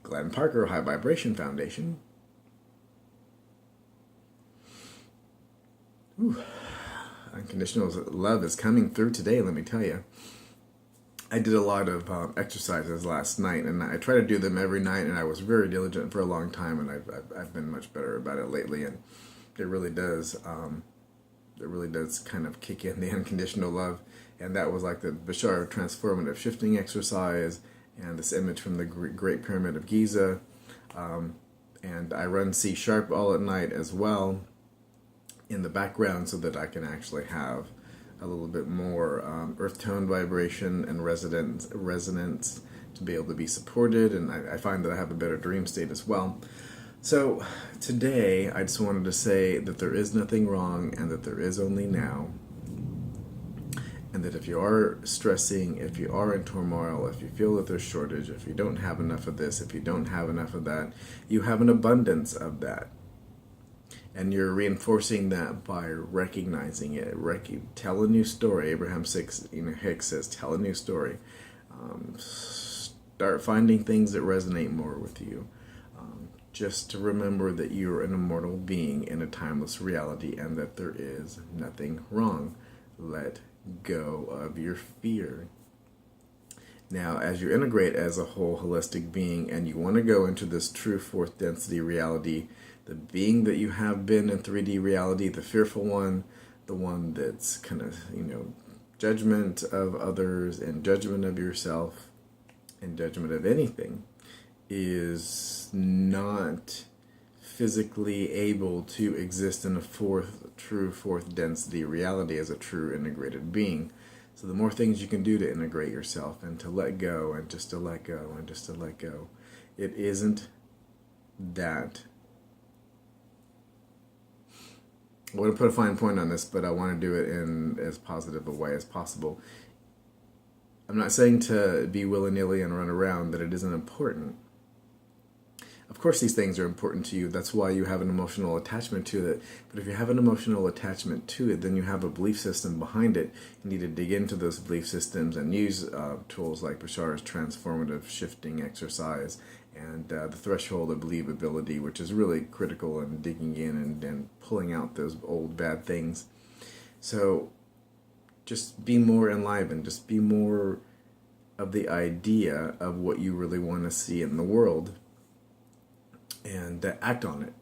Glenn Parker, High Vibration Foundation. Ooh, unconditional love is coming through today, let me tell you. I did a lot of exercises last night, and I try to do them every night, and I was very diligent for a long time, and I've been much better about it lately, and it really does kind of kick in the unconditional love. And that was like the Bashar transformative shifting exercise, and this image from the Great Pyramid of Giza, and I run C# all at night as well in the background, so that I can actually have a little bit more earth tone vibration and resonance to be able to be supported, and I find that I have a better dream state as well. So today I just wanted to say that there is nothing wrong, and that there is only now, and that if you are stressing, if you are in turmoil, if you feel that there's shortage, if you don't have enough of this, if you don't have enough of that, you have an abundance of that. And you're reinforcing that by recognizing it. Tell a new story. Abraham-Hicks says, tell a new story. Start finding things that resonate more with you. Just to remember that you're an immortal being in a timeless reality, and that there is nothing wrong. Let go of your fear. Now, as you integrate as a whole holistic being, and you want to go into this true fourth density reality, the being that you have been in 3D reality, the fearful one, the one that's kind of, judgment of others and judgment of yourself and judgment of anything, is not physically able to exist in a true fourth density reality as a true integrated being. So the more things you can do to integrate yourself and to let go, and just to let go, and just to let go, it isn't that. I want to put a fine point on this, but I want to do it in as positive a way as possible. I'm not saying to be willy-nilly and run around, that it isn't important. Of course these things are important to you. That's why you have an emotional attachment to it. But if you have an emotional attachment to it, then you have a belief system behind it. You need to dig into those belief systems and use tools like Bashar's transformative shifting exercise and the threshold of believability, which is really critical in digging in and pulling out those old bad things. So just be more enlivened. Just be more of the idea of what you really want to see in the world, and act on it.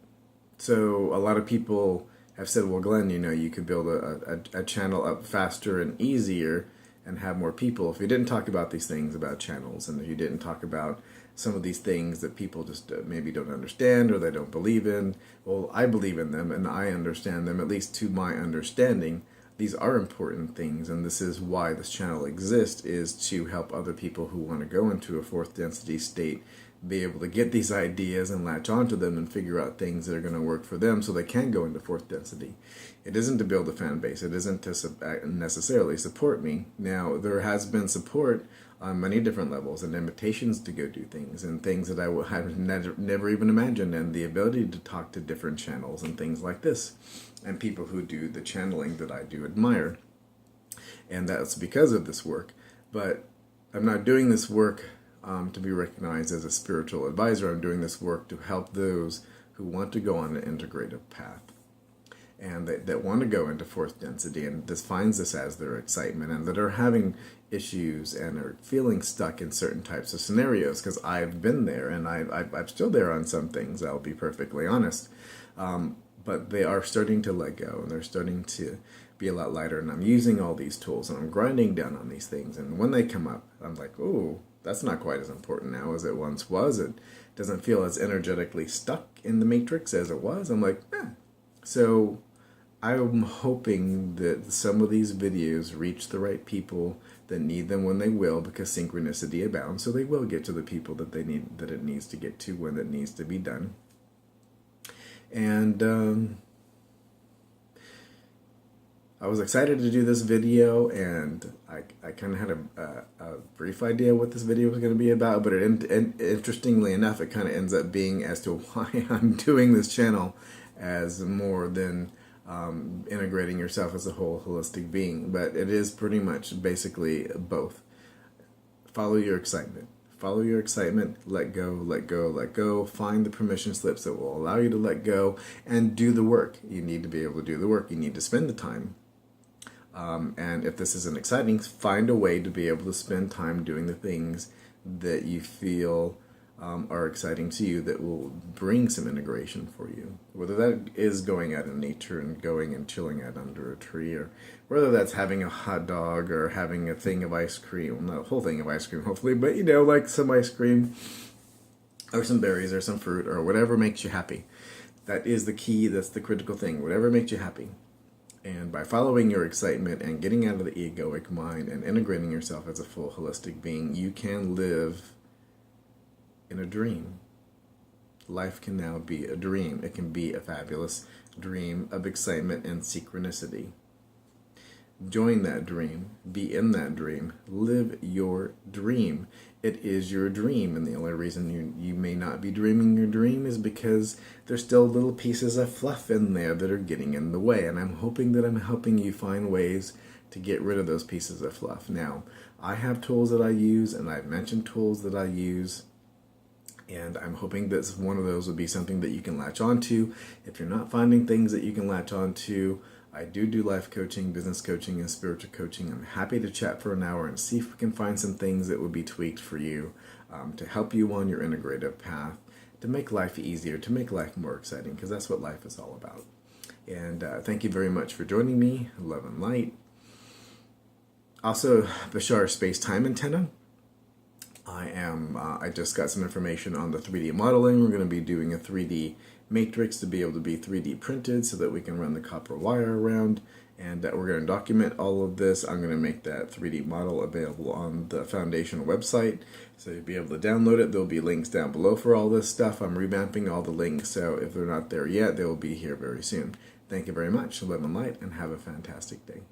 So a lot of people have said, well, Glenn, you could build a channel up faster and easier and have more people if you didn't talk about these things about channels, and if you didn't talk about some of these things that people just maybe don't understand or they don't believe in. Well, I believe in them, and I understand them, at least to my understanding. These are important things, and this is why this channel exists, is to help other people who want to go into a fourth density state be able to get these ideas and latch onto them and figure out things that are going to work for them so they can go into fourth density. It isn't to build a fan base. It isn't to necessarily support me. Now, there has been support on many different levels and invitations to go do things and things that I would have never even imagined, and the ability to talk to different channels and things like this, and people who do the channeling that I do admire. And that's because of this work. But I'm not doing this work to be recognized as a spiritual advisor. I'm doing this work to help those who want to go on an integrative path, and that want to go into fourth density, and defines this as their excitement, and that are having issues and are feeling stuck in certain types of scenarios, because I've been there, and I'm still there on some things, I'll be perfectly honest. But they are starting to let go, and they're starting to be a lot lighter, and I'm using all these tools, and I'm grinding down on these things, and when they come up, I'm like, oh, that's not quite as important now as it once was. It doesn't feel as energetically stuck in the matrix as it was. I'm like, eh. So I'm hoping that some of these videos reach the right people that need them when they will, because synchronicity abounds, so they will get to the people that they need, that it needs to get to when it needs to be done. And I was excited to do this video, and I kind of had a brief idea what this video was going to be about, but interestingly enough, it kind of ends up being as to why I'm doing this channel as more than integrating yourself as a whole holistic being. But it is pretty much basically both. Follow your excitement. Follow your excitement, let go, let go, let go. Find the permission slips that will allow you to let go and do the work. You need to be able to do the work. You need to spend the time. And if this isn't exciting, find a way to be able to spend time doing the things that you feel are exciting to you, that will bring some integration for you. Whether that is going out in nature and going and chilling out under a tree, or whether that's having a hot dog or having a thing of ice cream. Well, not a whole thing of ice cream, hopefully, but like some ice cream or some berries or some fruit or whatever makes you happy. That is the key. That's the critical thing. Whatever makes you happy. And by following your excitement and getting out of the egoic mind and integrating yourself as a full holistic being, you can live in a dream. Life can now be a dream. It can be a fabulous dream of excitement and synchronicity. Join that dream. Be in that dream. Live your dream. It is your dream, and the only reason you may not be dreaming your dream is because there's still little pieces of fluff in there that are getting in the way, and I'm hoping that I'm helping you find ways to get rid of those pieces of fluff. Now, I have tools that I use, and I've mentioned tools that I use, and I'm hoping that one of those would be something that you can latch onto. If you're not finding things that you can latch onto, I do life coaching, business coaching, and spiritual coaching. I'm happy to chat for an hour and see if we can find some things that would be tweaked for you to help you on your integrative path, to make life easier, to make life more exciting, because that's what life is all about. And thank you very much for joining me. Love and light. Also, Bashar space-time antenna. I just got some information on the 3D modeling. We're going to be doing a 3D matrix to be able to be 3D printed so that we can run the copper wire around, and we're going to document all of this. I'm going to make that 3D model available on the foundation website, so you'll be able to download it. There'll be links down below for all this stuff. I'm revamping all the links, so if they're not there yet, they will be here very soon. Thank you very much. Love and light, and have a fantastic day.